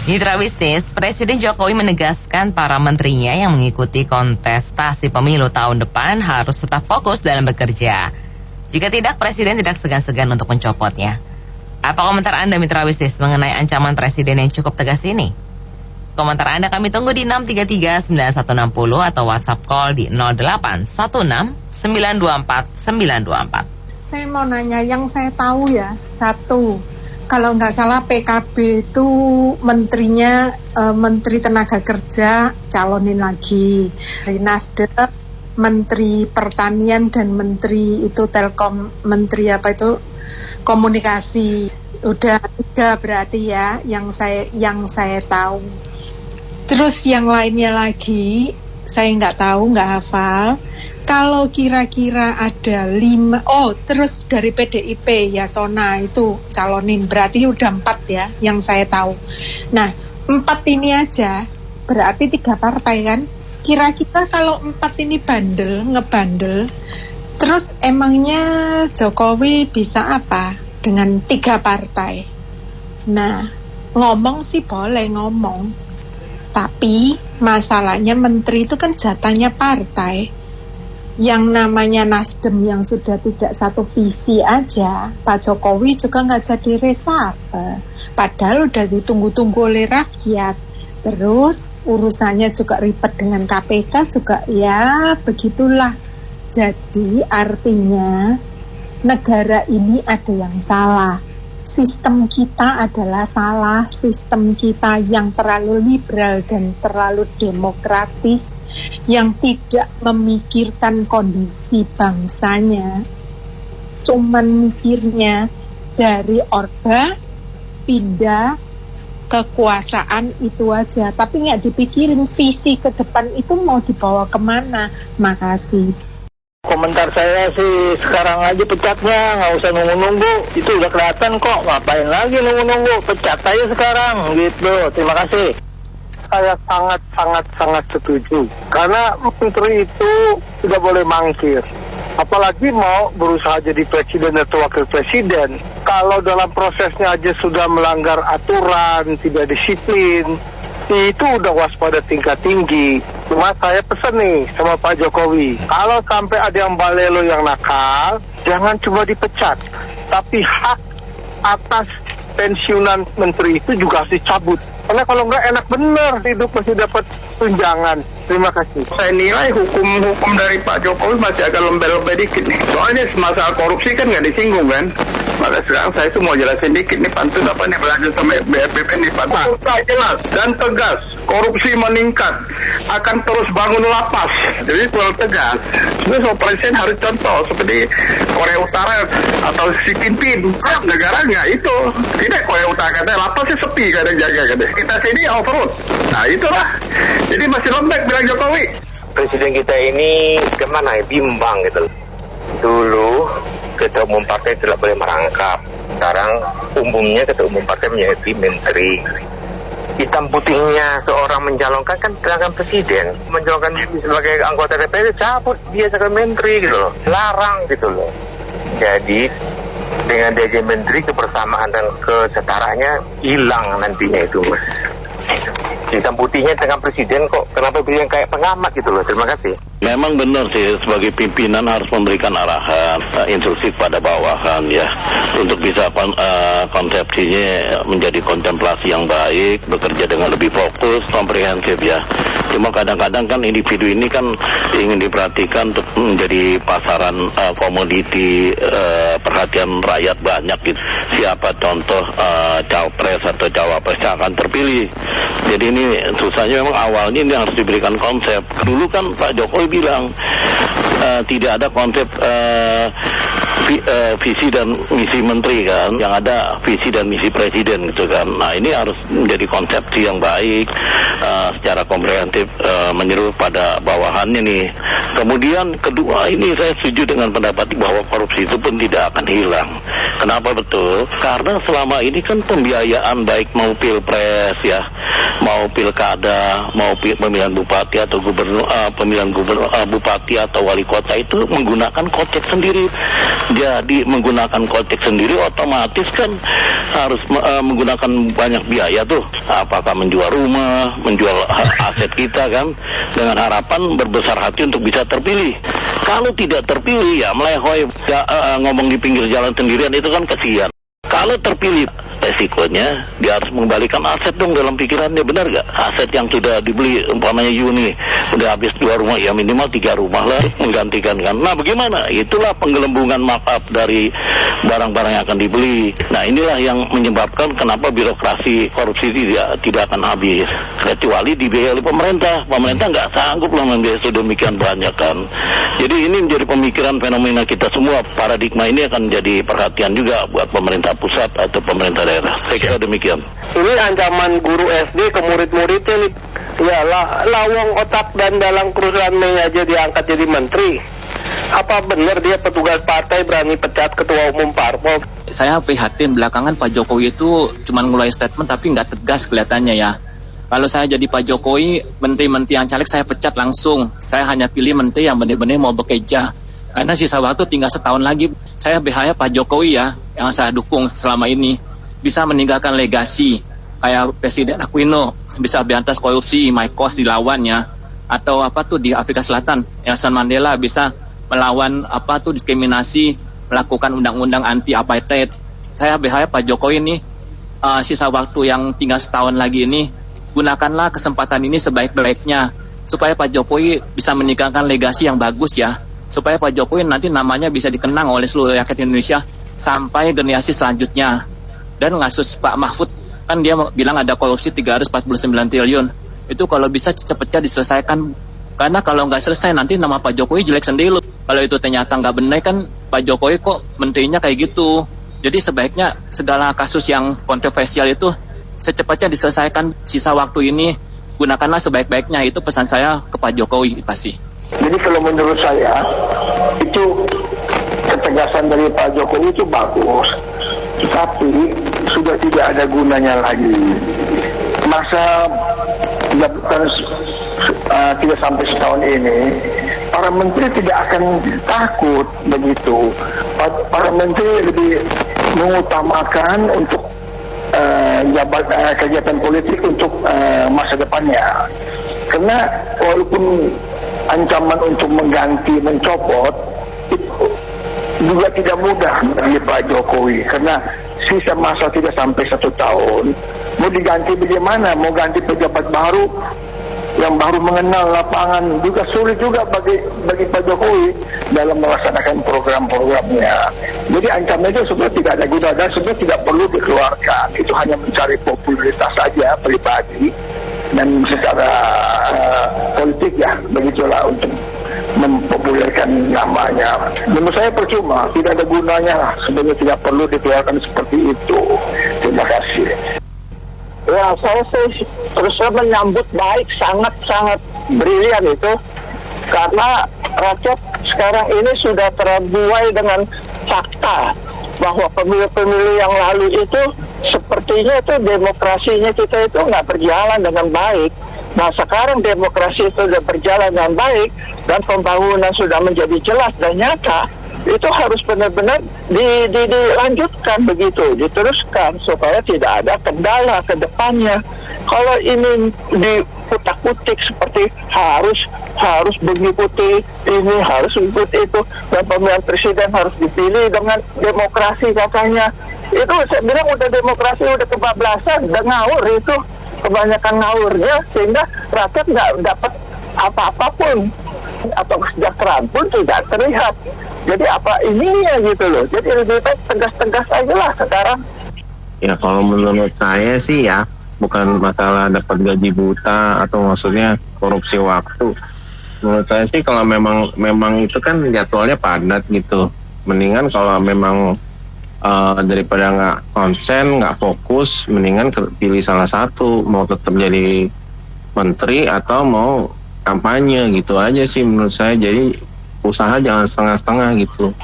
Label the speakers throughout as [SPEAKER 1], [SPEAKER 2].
[SPEAKER 1] Mitra bisnis, Presiden Jokowi menegaskan para menterinya yang mengikuti kontestasi pemilu tahun depan harus tetap fokus dalam bekerja. Jika tidak, Presiden tidak segan-segan untuk mencopotnya. Apa komentar Anda, Mitra bisnis, mengenai ancaman Presiden yang cukup tegas ini? Komentar Anda kami tunggu di 633-9160 atau WhatsApp call di 0816-924-924.
[SPEAKER 2] Saya mau nanya, yang saya tahu ya, satu, kalau nggak salah PKB itu menterinya Menteri Tenaga Kerja calonin lagi. Dari Nasdem Menteri Pertanian dan Menteri itu Telkom, Menteri apa itu Komunikasi. Udah 3 berarti ya yang saya tahu. Terus yang lainnya lagi saya nggak tahu, nggak hafal. Kalau kira-kira ada 5, terus dari PDIP ya Sona itu calonin, berarti udah 4 ya yang saya tahu. Nah 4 ini aja berarti 3 partai kan. Kira-kira kalau 4 ini ngebandel, terus emangnya Jokowi bisa apa dengan 3 partai? Nah ngomong sih boleh ngomong, tapi masalahnya menteri itu kan jatahnya partai. Yang namanya Nasdem yang sudah tidak satu visi aja, Pak Jokowi juga nggak jadi reshuffle. Padahal udah ditunggu-tunggu oleh rakyat. Terus urusannya juga ribet dengan KPK juga, ya begitulah. Jadi artinya negara ini ada yang salah. Sistem kita adalah salah, sistem kita yang terlalu liberal dan terlalu demokratis, yang tidak memikirkan kondisi bangsanya, cuman mikirnya dari Orde pindah kekuasaan itu aja, tapi nggak dipikirin visi ke depan itu mau dibawa kemana. Makasih.
[SPEAKER 3] Komentar saya sih sekarang aja pecatnya, nggak usah nunggu-nunggu, itu udah kelihatan kok, ngapain lagi nunggu-nunggu, pecat aja sekarang gitu. Terima kasih. Saya sangat setuju, karena menteri itu tidak boleh mangkir, apalagi mau berusaha jadi presiden atau wakil presiden. Kalau dalam prosesnya aja sudah melanggar aturan, tidak disiplin, itu udah waspada tingkat tinggi. Cuma saya pesan nih sama Pak Jokowi, kalau sampai ada yang balelo yang nakal, jangan cuma dipecat, tapi hak atas pensiunan menteri itu juga harus dicabut. Karena kalau nggak enak bener hidup masih dapat tunjangan. Terima kasih. Saya nilai hukum dari Pak Jokowi masih agak lembek-lembek dikit nih. Soalnya masalah korupsi kan nggak disinggung kan. Maka sekarang saya tuh mau jelasin dikit nih, pantun apa nih belajar sama BPP nih pantun. Jelas dan tegas, korupsi meningkat, akan terus bangun lapas. Jadi kurang tegas. Sebenarnya soal presiden harus contoh seperti Korea Utara atau Xi Jinping. Negaranya itu tidak Korea Utara katanya lapasnya sepi kadang jaga katanya. Kita sini overload. Nah itulah. Jadi masih lembek bilang Jokowi.
[SPEAKER 4] Presiden kita ini kemana ya, bimbang gitu. Dulu ketua umum partai tidak boleh merangkap. Sekarang umumnya ketua umum partai menjadi menteri. Hitam putihnya seorang mencalonkan kan gerakan presiden, mencalonkan diri sebagai anggota DPR, cabut dia sebagai menteri gitu loh, larang gitu loh. Jadi dengan dia jadi menteri, kebersamaan dan kesetaranya hilang nantinya itu mas. Hitam putihnya dengan presiden kok, kenapa presiden kayak pengamat gitu loh. Terima kasih.
[SPEAKER 5] Memang benar sih, sebagai pimpinan harus memberikan arahan, instruksi pada bawahan ya, untuk bisa konsepsinya menjadi kontemplasi yang baik, bekerja dengan lebih fokus, komprehensif ya. Cuma kadang-kadang kan individu ini kan ingin diperhatikan untuk menjadi pasaran komoditi perhatian rakyat banyak gitu. Siapa contoh cawapres atau cawapres yang akan terpilih. Jadi ini susahnya memang awalnya ini harus diberikan konsep. Dulu kan Pak Jokowi bilang tidak ada konsep visi dan misi menteri kan, yang ada visi dan misi presiden gitu kan. Nah ini harus menjadi konsepsi yang baik, secara komprehensif, menyeluruh pada bawahannya nih. Kemudian kedua, ini saya setuju dengan pendapat bahwa korupsi itu pun tidak akan hilang. Kenapa betul? Karena selama ini kan pembiayaan baik mau pilpres ya, mau pilkada, mau pemilihan bupati atau pemilihan bupati atau wali kota itu menggunakan kocek sendiri. Jadi menggunakan kocek sendiri otomatis kan harus menggunakan banyak biaya tuh. Apakah menjual rumah, menjual aset kita kan, dengan harapan berbesar hati untuk bisa terpilih. Kalau tidak terpilih ya melehoi, ngomong di pinggir jalan sendirian itu kan kasihan. Kalau terpilih, resikonya dia harus mengembalikan aset dong dalam pikirannya, benar gak? Aset yang sudah dibeli, umpamanya Yuni udah habis 2 rumah, ya minimal 3 rumah lah menggantikan kan. Nah bagaimana? Itulah penggelembungan markup dari barang-barang yang akan dibeli. Nah inilah yang menyebabkan kenapa birokrasi korupsi tidak akan habis, kecuali dibiayai oleh pemerintah. Pemerintah nggak sanggup lah membiayai sedemikian banyak kan. Jadi ini menjadi pemikiran fenomena kita semua. Paradigma ini akan jadi perhatian juga buat pemerintah pusat atau pemerintah daerah. Saya kira demikian.
[SPEAKER 3] Ini ancaman guru SD ke murid-muridnya nih. Ya, lawang otak dan dalang kerusuhan aja diangkat jadi menteri. Apa benar dia petugas partai berani pecat ketua umum parpol?
[SPEAKER 6] Saya prihatin belakangan Pak Jokowi itu cuma ngeluarin statement tapi nggak tegas kelihatannya ya. Kalau saya jadi Pak Jokowi, menteri-menteri yang caleg saya pecat langsung. Saya hanya pilih menteri yang benar-benar mau bekerja. Karena sisa waktu tinggal setahun lagi. Saya berharap Pak Jokowi ya, yang saya dukung selama ini, bisa meninggalkan legasi. Kayak Presiden Aquino, bisa berantas korupsi, Marcos dilawan ya. Atau di Afrika Selatan, Nelson Mandela bisa melawan diskriminasi, melakukan undang-undang anti-apartheid. Saya berharap Pak Jokowi ini, sisa waktu yang tinggal setahun lagi ini, gunakanlah kesempatan ini sebaik-baiknya. Supaya Pak Jokowi bisa meninggalkan legasi yang bagus ya. Supaya Pak Jokowi nanti namanya bisa dikenang oleh seluruh rakyat Indonesia sampai generasi selanjutnya. Dan kasus Pak Mahfud, kan dia bilang ada korupsi 349 triliun. Itu kalau bisa cepatnya diselesaikan. Karena kalau nggak selesai nanti nama Pak Jokowi jelek sendiri. Kalau itu ternyata nggak benar kan Pak Jokowi kok menterinya kayak gitu. Jadi sebaiknya segala kasus yang kontroversial itu secepatnya diselesaikan. Sisa waktu ini gunakanlah sebaik-baiknya. Itu pesan saya ke Pak Jokowi pasti.
[SPEAKER 3] Jadi kalau menurut saya itu ketegasan dari Pak Jokowi itu bagus, tetapi sudah tidak ada gunanya lagi. Masa jabatan tidak sampai setahun ini, para menteri tidak akan takut begitu. Para menteri lebih mengutamakan untuk kegiatan politik untuk masa depannya. Karena walaupun ancaman untuk mengganti, mencopot itu juga tidak mudah bagi Pak Jokowi, karena sisa masa tidak sampai 1 tahun. Mau diganti bagaimana? Mau ganti pejabat baru yang baru mengenal lapangan juga sulit juga bagi Pak Jokowi dalam melaksanakan program-programnya. Jadi ancaman itu sebenarnya tidak ada guna dan sebenarnya tidak perlu dikeluarkan. Itu hanya mencari popularitas saja pribadi dan secara politik ya, begitulah untuk mempopulerkan namanya. Menurut saya percuma, tidak ada gunanya lah. Sebenarnya tidak perlu dikeluarkan seperti itu. Terima kasih. Ya, saya terus menyambut baik, sangat-sangat brilian itu, karena rakyat sekarang ini sudah terbuai dengan fakta bahwa pemilu-pemilu yang lalu itu sepertinya itu demokrasinya kita itu nggak berjalan dengan baik. Nah sekarang demokrasi itu sudah berjalan dengan baik dan pembangunan sudah menjadi jelas dan nyata. Itu harus benar-benar dilanjutkan begitu, diteruskan supaya tidak ada kendala ke depannya. Kalau ini diputak-putik seperti harus mengikuti ini, harus mengikuti itu, dan pemilihan presiden harus dipilih dengan demokrasi katanya. Itu saya bilang udah demokrasi udah kebablasan, udah ngawur itu, kebanyakan ngawurnya sehingga rakyat nggak dapat apa-apa pun atau kesejahteraan pun tidak terlihat. Jadi apa ininya gitu loh. Jadi lebih baik tegas-tegas aja lah sekarang.
[SPEAKER 7] Ya kalau menurut saya sih ya, bukan masalah dapat gaji buta atau maksudnya korupsi waktu. Menurut saya sih kalau memang itu kan jadwalnya padat gitu. Mendingan kalau memang daripada nggak konsen, nggak fokus, mendingan pilih salah satu, mau tetap jadi menteri atau mau kampanye gitu aja sih menurut saya. Jadi usaha jangan setengah-setengah gitu.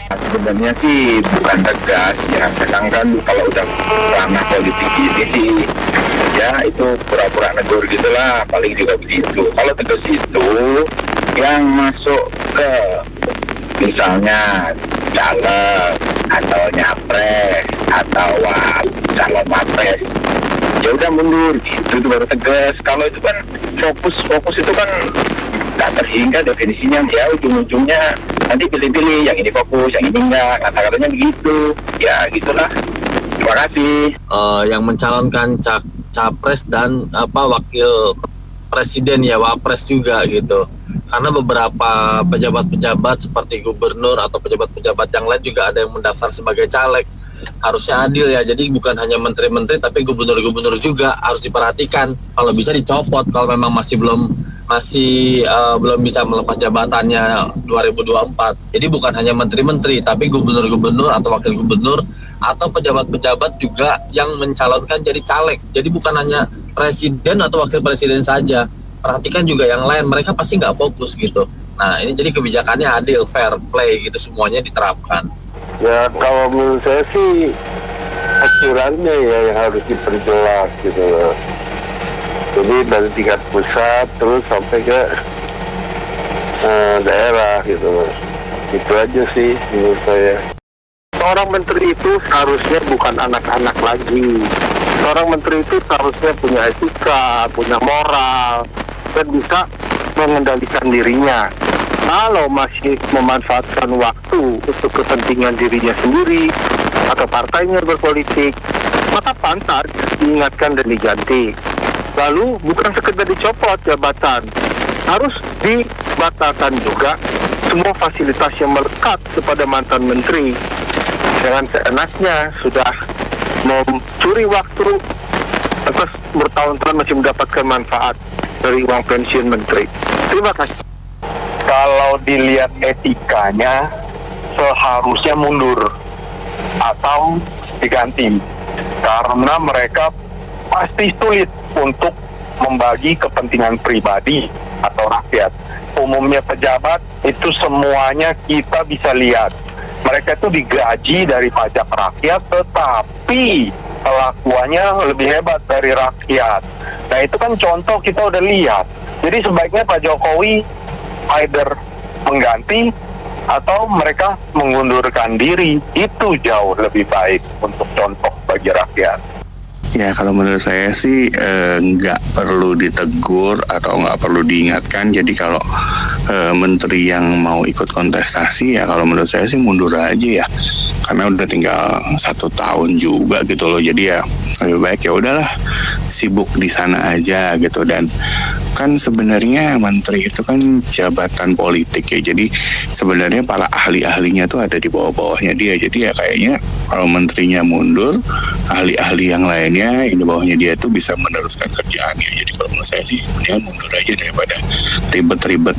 [SPEAKER 4] Sebenarnya sih bukan tegas ya, kadang kan kalau udah ranah politik ini sih ya itu pura-pura negur gitulah, paling juga begitu. Kalau tegas itu yang masuk ke misalnya caleg atau nyapres atau calon wapres, ya udah mundur gitu, itu baru tegas. Kalau itu kan fokus itu kan nggak terhingga definisinya, ya ujung-ujungnya nanti pilih-pilih, yang ini fokus, yang ini enggak, kata-katanya begitu, ya gitulah. Terima kasih.
[SPEAKER 8] Yang mencalonkan capres dan wakil presiden ya, wapres juga gitu. Karena beberapa pejabat-pejabat seperti gubernur atau pejabat-pejabat yang lain juga ada yang mendaftar sebagai caleg. Harusnya adil ya, jadi bukan hanya menteri-menteri tapi gubernur-gubernur juga harus diperhatikan. Kalau bisa dicopot kalau memang masih belum bisa melepas jabatannya 2024. Jadi bukan hanya menteri-menteri tapi gubernur-gubernur atau wakil gubernur atau pejabat-pejabat juga yang mencalonkan jadi caleg. Jadi bukan hanya presiden atau wakil presiden saja. Perhatikan juga yang lain, mereka pasti nggak fokus gitu. Nah ini jadi kebijakannya adil, fair play gitu, semuanya diterapkan.
[SPEAKER 4] Ya kalau menurut saya sih aturannya ya yang harus diperjelas gitu loh. Jadi dari tingkat pusat terus sampai ke daerah gitu loh. Itu aja sih menurut saya. Seorang menteri itu seharusnya bukan anak-anak lagi. Seorang menteri itu seharusnya punya etika, punya moral, dan bisa mengendalikan dirinya. Kalau masih memanfaatkan waktu untuk kepentingan dirinya sendiri atau partainya berpolitik, maka pantas diingatkan dan diganti. Lalu bukan sekedar dicopot jabatan, harus dibatalkan juga semua fasilitas yang melekat kepada mantan menteri. Jangan seenaknya sudah mencuri waktu terus bertahun-tahun masih mendapatkan manfaat dari uang pensiun menteri. Terima kasih. Kalau dilihat etikanya seharusnya mundur atau diganti karena mereka pasti sulit untuk membagi kepentingan pribadi atau rakyat. Umumnya pejabat itu semuanya kita bisa lihat. Mereka itu digaji dari pajak rakyat, tetapi kelakuannya lebih hebat dari rakyat. Nah itu kan contoh kita udah lihat. Jadi sebaiknya Pak Jokowi either mengganti atau mereka mengundurkan diri. Itu jauh lebih baik untuk contoh bagi rakyat.
[SPEAKER 9] Ya kalau menurut saya sih nggak perlu ditegur atau nggak perlu diingatkan. Jadi kalau menteri yang mau ikut kontestasi ya kalau menurut saya sih mundur aja ya. Karena udah tinggal 1 tahun juga gitu loh. Jadi ya lebih baik ya udahlah sibuk di sana aja gitu. Dan kan sebenarnya menteri itu kan jabatan politik ya. Jadi sebenarnya para ahli-ahlinya tuh ada di bawah-bawahnya dia. Jadi ya kayaknya kalau menterinya mundur, ahli-ahli yang lainnya yang di bawahnya dia tuh bisa meneruskan kerjaannya. Jadi kalau menurut saya sih dia mundur aja daripada ribet-ribet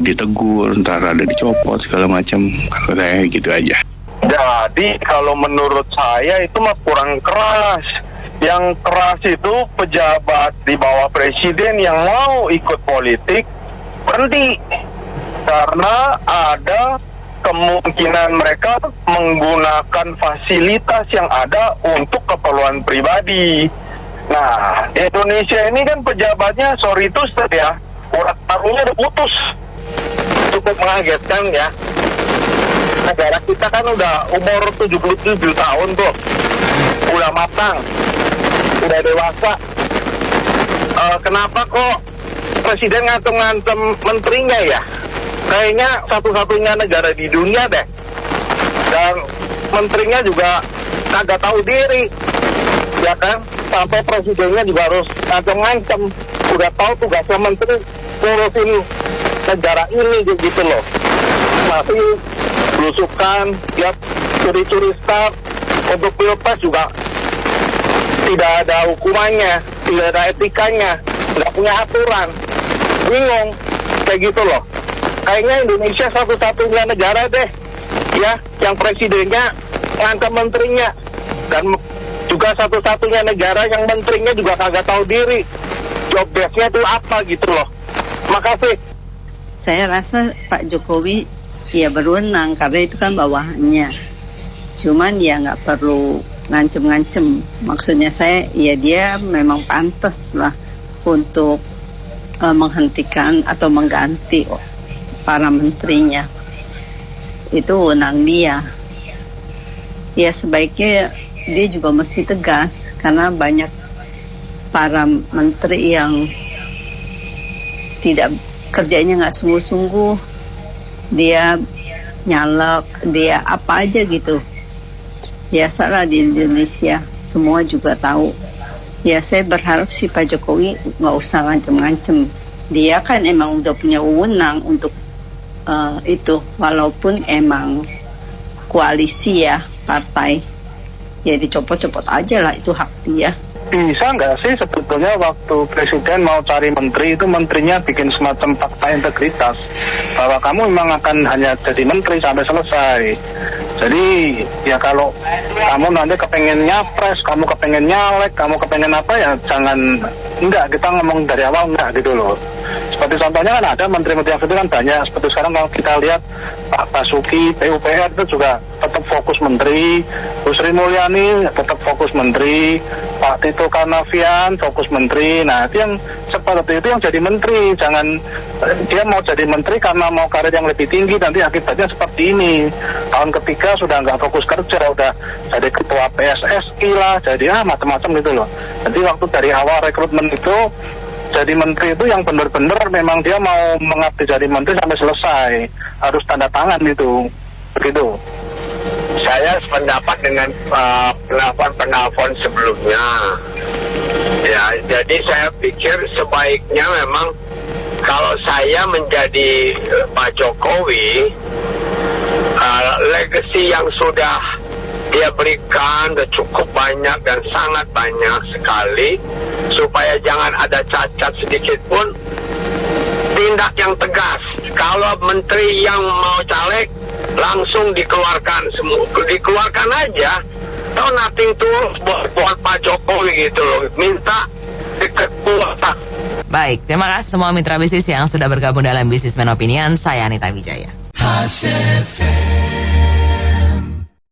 [SPEAKER 9] ditegur, ntar ada dicopot segala macam. Kalau saya gitu aja.
[SPEAKER 4] Jadi kalau menurut saya itu mah kurang keras. Yang keras itu pejabat di bawah presiden yang mau ikut politik berhenti karena ada kemungkinan mereka menggunakan fasilitas yang ada untuk keperluan pribadi. Nah, di Indonesia ini kan pejabatnya sorry itu ya, urat taruhnya udah putus. Cukup mengagetkan ya. Negara kita kan udah umur 77 tahun tuh, udah matang, udah dewasa. Kenapa kok presiden ngantem-ngantem menterinya ya? Kayaknya satu-satunya negara di dunia deh. Dan menterinya juga kagak tahu diri, ya kan? Sampai presidennya juga harus ngancem-ngancem. Udah tahu tugasnya menteri ngurusin negara ini gitu loh. Masih belusukan, ya curi-curi staf. Untuk pilpres juga tidak ada hukumannya, tidak ada etikanya, nggak punya aturan. Bingung, kayak gitu loh. Kayaknya Indonesia satu-satunya negara deh, ya, yang presidennya ngancam menterinya. Dan juga satu-satunya negara yang menterinya juga kagak tahu diri. Job desk-nya itu apa gitu loh. Makasih.
[SPEAKER 10] Saya rasa Pak Jokowi ya berwenang karena itu kan bawahannya. Cuman ya nggak perlu ngancem-ngancem. Maksudnya saya, ya dia memang pantas lah untuk menghentikan atau mengganti para menterinya. Itu wewenang dia. Ya sebaiknya dia juga mesti tegas karena banyak para menteri yang tidak, kerjanya nggak sungguh-sungguh. Dia nyalek, dia apa aja gitu. Biasalah di Indonesia, semua juga tahu. Ya saya berharap sih Pak Jokowi nggak usah ngancem-ngancem. Dia kan emang udah punya wewenang untuk itu, walaupun emang koalisi ya partai, ya dicopot-copot aja lah, itu hak dia.
[SPEAKER 3] Bisa nggak sih sebetulnya waktu presiden mau cari menteri itu menterinya bikin semacam fakta integritas bahwa kamu memang akan hanya jadi menteri sampai selesai. Jadi ya kalau kamu nanti kepengen nyapres, kamu kepengen nyalek, kamu kepengen apa ya jangan, enggak, kita ngomong dari awal enggak gitu loh. Seperti contohnya kan ada menteri-menteri yang itu kan banyak. Seperti sekarang kalau kita lihat Pak Basuki, PUPR itu juga tetap fokus menteri, Bu Sri Mulyani tetap fokus menteri, Pak Tito Karnavian fokus menteri. Nah itu yang seperti itu yang jadi menteri. Jangan dia mau jadi menteri karena mau karir yang lebih tinggi, nanti akibatnya seperti ini. Tahun ketiga sudah nggak fokus kerja, udah jadi ketua PSSI lah, jadi macam-macam gitu loh. Jadi waktu dari awal rekrutmen itu jadi menteri itu yang benar-benar memang dia mau mengabdi jadi menteri sampai selesai, harus tanda tangan itu, begitu.
[SPEAKER 4] Saya sependapat dengan penelpon sebelumnya. Ya, jadi saya pikir sebaiknya memang kalau saya menjadi Pak Jokowi, legacy yang sudah dia berikan sudah cukup banyak dan sangat banyak sekali, supaya jangan ada cacat sedikit pun, tindak yang tegas. Kalau menteri yang mau caleg langsung dikeluarkan, semua dikeluarkan aja. Tahu nothing tulus buat Pak Jokowi gitu loh, minta dikeluarkan.
[SPEAKER 1] Baik, terima kasih semua mitra bisnis yang sudah bergabung dalam Businessman Opinion. Saya Anita Wijaya.